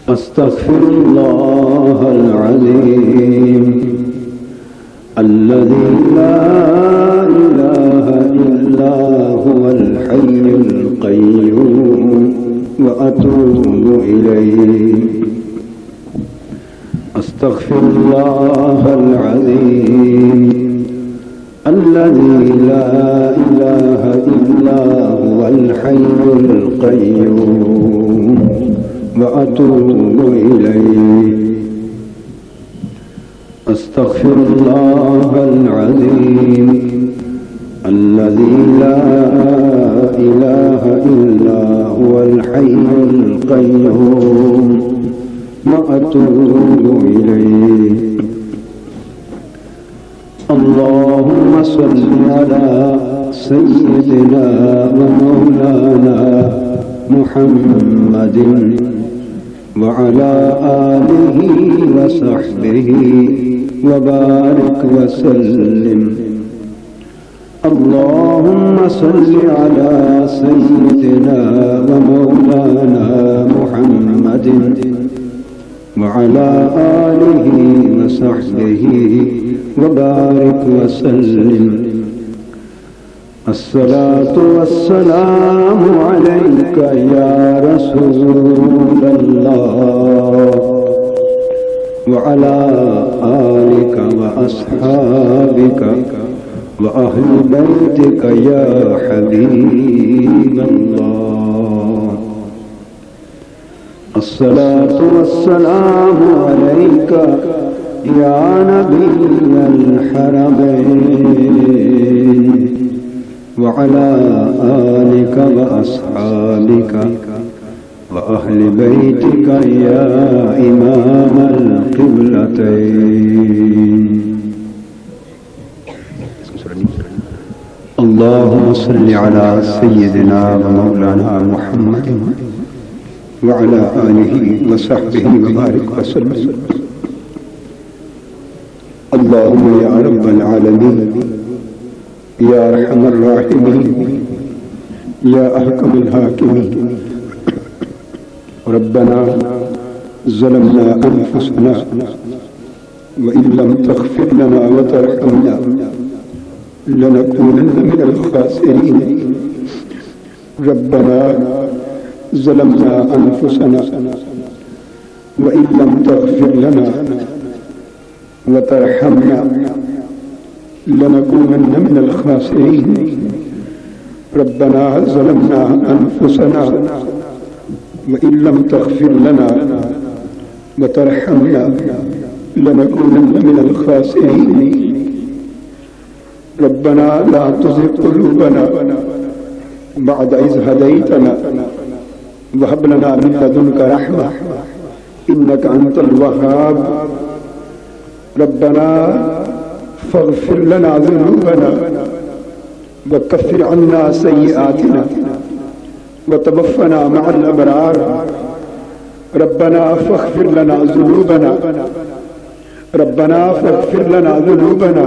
استغفر الله العظيم الذي لا إله إلا هو الحي القيوم وأتوب إليه۔ استغفر الله العظيم الذي لا إله إلا هو الحي القيوم وأتوب إليه۔ استغفر الله العظيم الذي لا إله إلا هو الحي القيوم وأتوب إليه۔ اللهم صل على سيدنا ومولانا محمد وعلى آله وصحبه وبارك وسلم۔ اللهم صل على سيدنا ومولانا محمد وعلى آله وصحبه وبارك وسلم. الصلاة والسلام عليك يا رسول الله وعلى آلك وأصحابك وأهل بيتك يا حبيب الله. الصلاة والسلام عليك يا نبي الحرمين وعلى آلك وأصحابك وأهل بيتك يا إمام القبلتين. اللهم صل على سيدنا ومولانا محمد وعلى آله وصحبه وبارك وسلم. اللهم يا رب العالمين يا أرحم الراحمين يا أحكم الحاكمين ربنا ظلمنا أنفسنا وإن لم تغفر لنا وترحمنا لنكونن من الخاسرين. ربنا ظلمنا أنفسنا وإن لم تغفر لنا وترحمنا لنكونن من الخاسرين. ربنا ظلمنا أنفسنا وإن لم تغفر لنا وترحمنا لنكونن من الخاسرين. ربنا لا تزغ قلوبنا بعد إذ هديتنا وهب لنا من لدنك رحمة إنك أنت الوهاب. ربنا فاغفر لنا ذنوبنا وكفر عنا سيئاتنا وتوفنا مع الأبرار. ربنا فاغفر لنا ذنوبنا ربنا فاغفر لنا ذنوبنا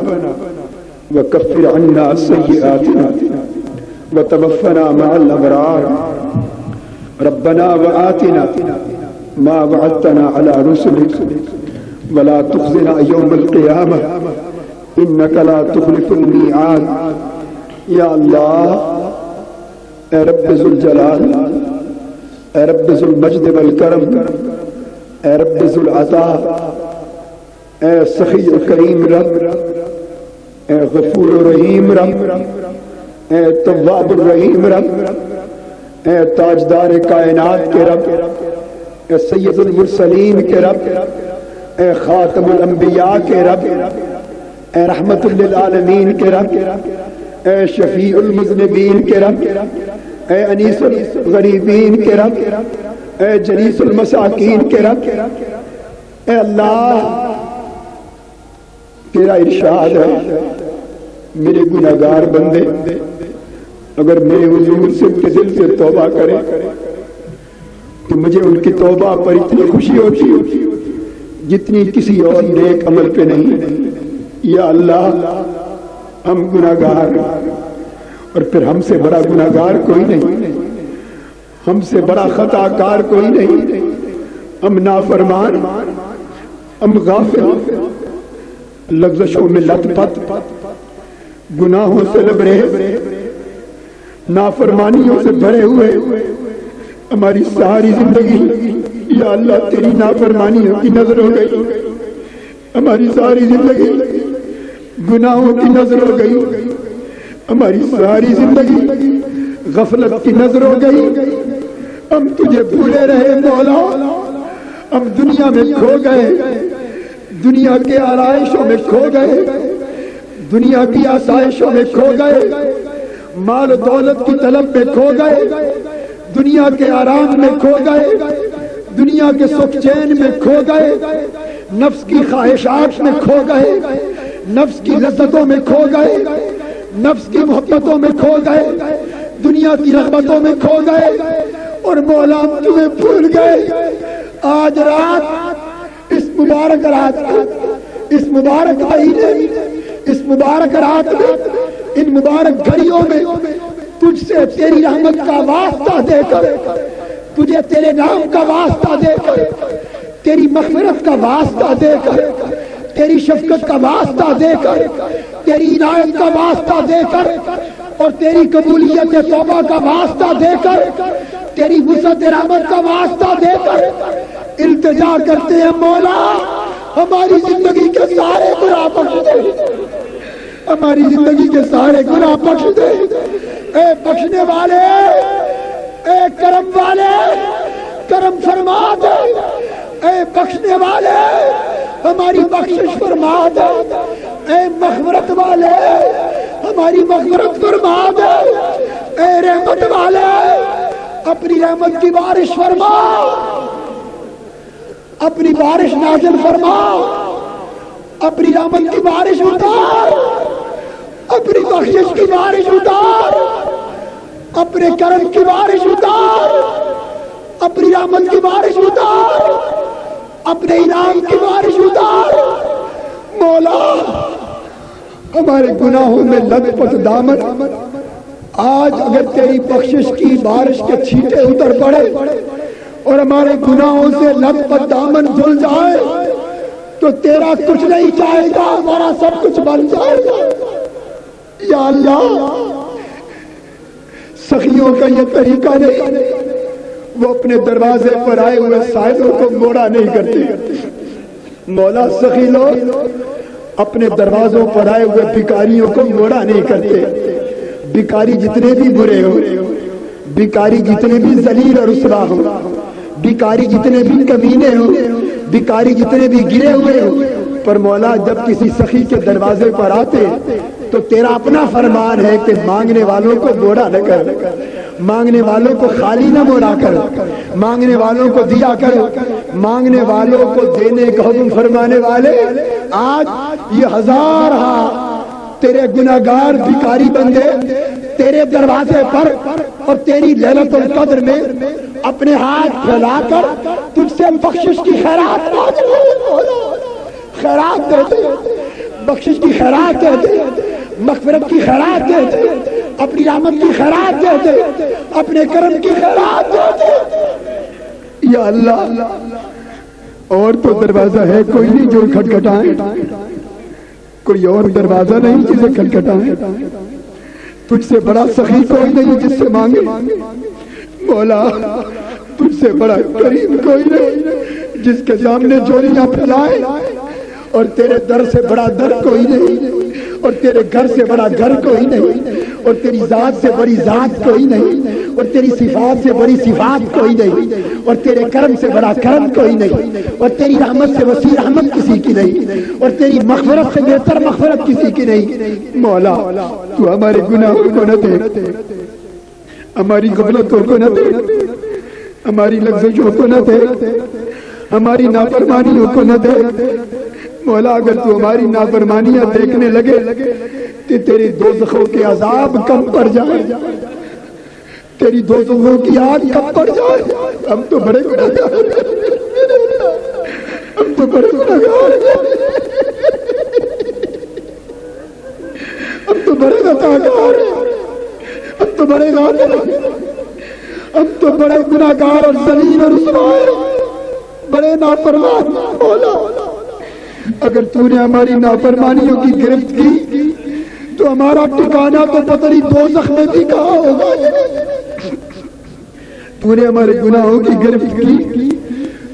وكفر عنا سيئاتنا وتوفنا مع الأبرار. ربنا وآتنا ما وعدتنا على رسلك ولا تخزنا يوم القيامة إنك لا تخلف الميعاد. یا اللہ اے رب ذو الجلال اے رب ذو المجد والکرم اے رب ذو العطا اے سخی الکریم رب اے غفور الرحیم رب اے تواب الرحیم رب اے تاجدار کائنات کے رب اے سید المرسلین کے رب اے خاتم الانبیاء کے رب اے رحمت للعالمین کے رب اے شفیع المذنبین کے رب اے انیس الغریبین کے رب اے جلیس المساکین کے رب اے اللہ تیرا ارشاد ہے میرے گناہگار بندے اگر میرے حضور سے کے دل سے توبہ کرے تو مجھے ان کی توبہ پر اتنی خوشی ہوتی جتنی کسی اور نیک عمل پہ نہیں. یا اللہ ہم گناہگار اور پھر ہم سے بڑا گناہگار کوئی نہیں, ہم سے بڑا خطا کار کوئی نہیں. ہم نافرمان, ہم غافل, لغزشوں میں لت پت, گناہوں سے لبریز, نافرمانیوں سے بھرے ہوئے ہماری ساری زندگی یا اللہ تیری نافرمانیوں کی نظر ہو گئی. ہماری ساری زندگی گناہوں کی نظر ہو گئی. ہماری ساری زندگی غفلت کی نظر ہو گئی. ہم تجھے بھولے رہے مولا. ہم دنیا میں کھو گئے, دنیا کے آرائشوں میں کھو گئے, دنیا کی آسائشوں میں کھو گئے, مال و دولت کی طلب میں کھو گئے, دنیا کے آرام میں کھو گئے, دنیا کے سکھ چین میں کھو گئے, نفس کی خواہشات میں کھو گئے, نفس کی لذتوں میں کھو گئے, نفس کی محبتوں میں کھو گئے, دنیا کی رغبتوں میں کھو گئے اور مولا تمہیں بھول گئے. آج رات اس مبارک رات اس مبارک مہینے اس مبارک رات میں ان مبارک گھڑیوں میں تجھ سے تیری رحمت کا واسطہ دے کر, تجھے تیرے نام کا واسطہ دے کر تیری مغفرت کا واسطہ دے کر، تیری شفقت کا واسطہ دے کر، تیری عنایت کا واسطہ دے کر، اور تیری قبولیت توبہ کا واسطہ دے کر، تیری وسعت رحمت کا واسطہ دے کر التجا کرتے ہیں مولا ہماری زندگی کے سارے گناہ بخش دے، ہماری زندگی کے سارے گناہ بخش دے۔ اے بخشنے والے، اے کرم والے، کرم فرما دے۔ اے بخشنے والے، ہماری بخشش فرما دے۔ اے مغفرت والے، ہماری مغفرت فرما دے۔ اے رحمت والے، اپنی رحمت کی بارش فرما، اپنی بارش نازل فرما، اپنی رحمت کی بارش اتار، اپنی بخشش کی بارش اتار، اپنے کرم کی بارش اتار، اپنی رحمت کی بارش اتار، اپنے انعام کی بارش اتار۔ مولا ہمارے گناہوں میں لت پت دامن آج اگر تیری بخشش کی بارش کے چھینٹے اتر پڑے اور ہمارے گناہوں سے لت پت دامن دھل جائے تو تیرا کچھ نہیں جائے گا، ہمارا سب کچھ بن جائے گا۔ یا اللہ، سخیوں کا یہ طریقہ نہیں، وہ اپنے دروازے پر آئے ہوئے سائلوں کو موڑا نہیں کرتے۔ مولا سخی لوگ اپنے دروازوں پر آئے ہوئے بھکاریوں کو موڑا نہیں کرتے۔ بھکاری جتنے بھی برے ہو، بھکاری جتنے بھی ذلیل اور رسوا ہو، بھکاری جتنے بھی کمینے ہو، بھکاری جتنے بھی گرے ہوئے ہو، پر مولا جب کسی سخی کے دروازے پر آتے تو تیرا اپنا فرمان ہے کہ مانگنے والوں کو موڑا نہ کر، مانگنے والوں کو خالی نہ موڑا کر، مانگنے والوں کو دیا کر، مانگنے والوں کو دینے کا حکم فرمانے والے آج یہ ہزارہ تیرے گناہگار بھکاری بندے تیرے دروازے پر اور تیری لیلت القدر میں اپنے ہاتھ پھیلا کر تجھ سے بخشش کی خیرات خیرات دیتے، بخشش کی خیرات دیتے، مغفرت کی خیرات دیتے، اپنی رحمت کی خیرات دیتے، اپنے کرم کی خیرات دیتے۔ یا اللہ، اور تو دروازہ ہے کوئی نہیں جو کھٹکھٹائیں، کوئی اور دروازہ نہیں جسے کھٹکھٹائیں، تجھ سے بڑا سخی کوئی نہیں جس سے مانگے۔ مولا تجھ سے بڑا کریم کوئی نہیں جس کے سامنے جولیاں پھیلائے، اور تیرے در سے بڑا در کوئی نہیں، اور تیرے گھر سے بڑا گھر کوئی نہیں، اور تیری ذات سے بڑی ذات کوئی نہیں، اور تیری صفات سے بڑی صفات کوئی نہیں، اور تیرے کرم سے بڑا کرم کوئی نہیں، اور تیری رحمت سے وسیع رحمت کسی کی نہیں، اور تیری مغفرت سے بہتر مغفرت کسی کی نہیں۔ مولا تو ہمارے گناہوں کو نہ دیکھ، ہماری غفلتوں کو نہ دیکھ، ہماری لغزشوں کو نہ دیکھ، ہماری نافرمانیوں کو نہ دیکھ۔ مولا اگر تو ہماری نافرمانیاں دیکھنے لگے تو تیری دوزخوں کے عذاب کم پڑ جائے، تیری دوزخوں کی آگ کم پڑ جائے۔ ہم تو بڑے گناہگار ہیں، ہم تو بڑے گناہگار ہیں، ہم تو بڑے خطاکار ہیں، ہم تو بڑے غافل ہیں، ہم تو بڑے گناہگار اور ذلیل اور رسوا ہیں، بڑے نافرمان۔ مولا اگر تو نے ہماری نافرمانیوں کی گرفت کی تو ہمارا ٹھکانہ تو پتہ نہیں دوزخ میں بھی کہاں ہوگا۔ تو نے ہمارے گناہوں کی گرفت کی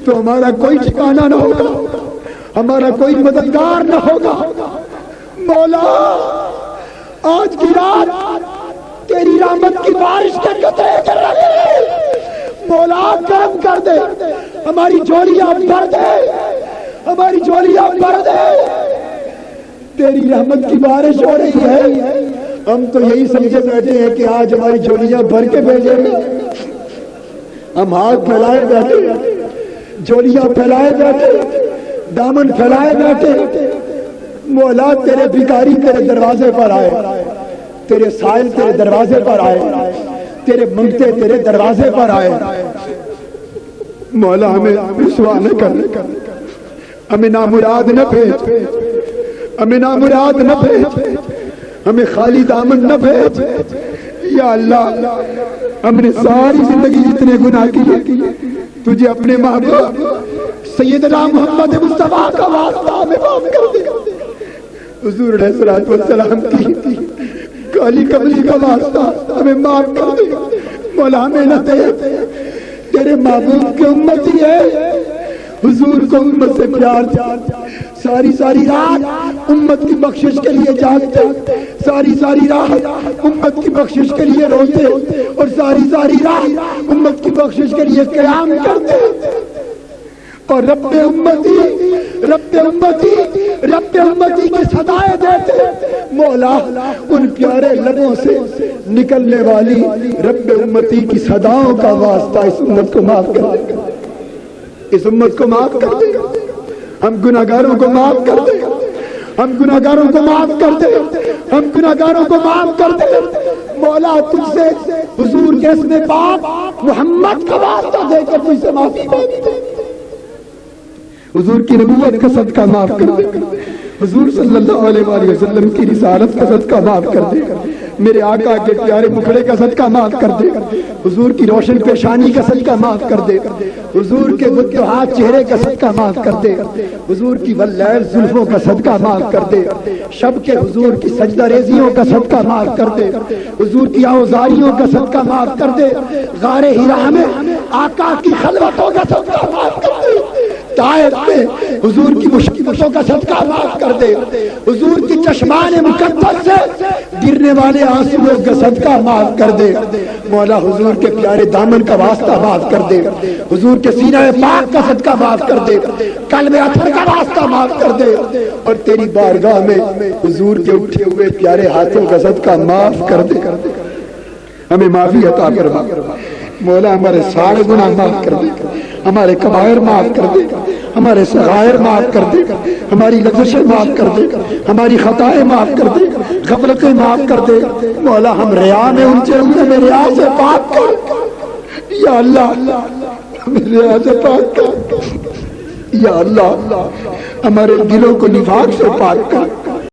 تو ہمارا کوئی ٹھکانہ نہ ہوگا، ہمارا کوئی مددگار نہ ہوگا۔ مولا آج کی رات تیری رحمت کی بارش کے قطرے گر رہے ہیں، مولا کرم کر دے، ہماری جھولیاں بھر دے، ہماری جھولیاں بھر دے۔ تیری رحمت کی بارش ہو رہی ہے، ہم تو یہی سمجھے بیٹھے ہیں کہ آج ہماری جھولیاں بھر کے بھیجیں گے۔ ہم ہاتھ پھیلائے بیٹھے، جھولیاں پھیلائے بیٹھے، دامن پھیلائے بیٹھے۔ مولا تیرے بھکاری تیرے دروازے پر آئے، تیرے سائل تیرے دروازے پر آئے، تیرے منگتے تیرے دروازے پر آئے۔ مولا ہمیں رسوا نہ کر، ہمیں نامراد نہ بھیج، ہمیں نامراد نہ بھیج، ہمیں خالی دامن نہ بھیج۔ یا اللہ ہم نے ساری زندگی جتنے گناہ کیے تجھے اپنے محبوب سیدنا محمد مصطفیٰ کا واسطہ ہمیں معاف کر دے. حضور علیہ الصلوۃ والسلام کی کالی کملی کا واسطہ ہمیں معاف کر دے. مولا ہمیں نہ دے، تیرے محبوب کی امتی ہے، حضور کو امت سے پیار تھا. ساری ساری رات امت کی بخشش کے لیے جاگتے، ساری ساری رات امت کی بخشش کے لیے روتے، اور ساری ساری رات امت کی بخشش کے لیے قیام کرتے. اور رب امتی رب امتی رب امتی کی صدائیں دیتے. مولا ان پیارے لبوں سے نکلنے والی رب امتی کی صداؤں کا واسطہ اس امت کو معاف کر دے، اس امت کو معاف کر دے. ہم گناہگاروں کو معاف کر دے، ہم گناہگاروں کو معاف کر دے، ہم گناہگاروں کو معاف کر دے. مولا تجھ سے حضور کے اسم پاک محمد کا واسطہ دے کر تجھ سے معافی مانگتے. حضور کی نبوت کا صدقہ معاف کر دے، حضور صلی اللہ علیہ وآلہ وسلم کی رسالت کا صدقہ معاف کر دے، میرے آقا کے پیارے مکھڑے کا صدقہ معاف کر دے، حضور کی روشن پیشانی کا صدقہ معاف کر دے، حضور کے بدحات چہرے کا صدقہ معاف کر دے، حضور کی واللیل زلفوں کا صدقہ معاف کر دے، شب کے حضور کی سجدہ ریزیوں کا صدقہ معاف کر دے، حضور کی آوازاریوں کا صدقہ معاف کر دے، غار حرا میں آقا کی خلوتوں کا صدقہ معاف کر دے، طائف میں حضور کی مشکلوں کا صدقہ معاف کر دے، حضور کی چشمان مقدس سے گرنے والے آنسوؤں کا صدقہ معاف کر دے. مولا حضور کے پیارے دامن کا واسطہ معاف کر دے، حضور کے سینہ پاک کا صدقہ معاف کر دے، قلب اطہر کا واسطہ معاف کر دے، اور تیری بارگاہ میں حضور کے اٹھے ہوئے پیارے ہاتھوں کا صدقہ معاف کر دے. ہمیں معافی عطا فرما مولا، ہمارے سارے گناہ معاف کر دے، ہمارے کبائر معاف کر دے، ہمارے صغائر معاف کر دے، ہماری لغزشیں معاف کر دے، ہماری خطائیں معاف کر دے، غفلتیں معاف کر دے. مولا ہم ریا میں الجھے ہوئے، ہمیں ریا سے پاک کر یا اللہ، ہمیں ریا سے پاک کر یا اللہ، ہمارے دلوں کو نفاق سے پاک کر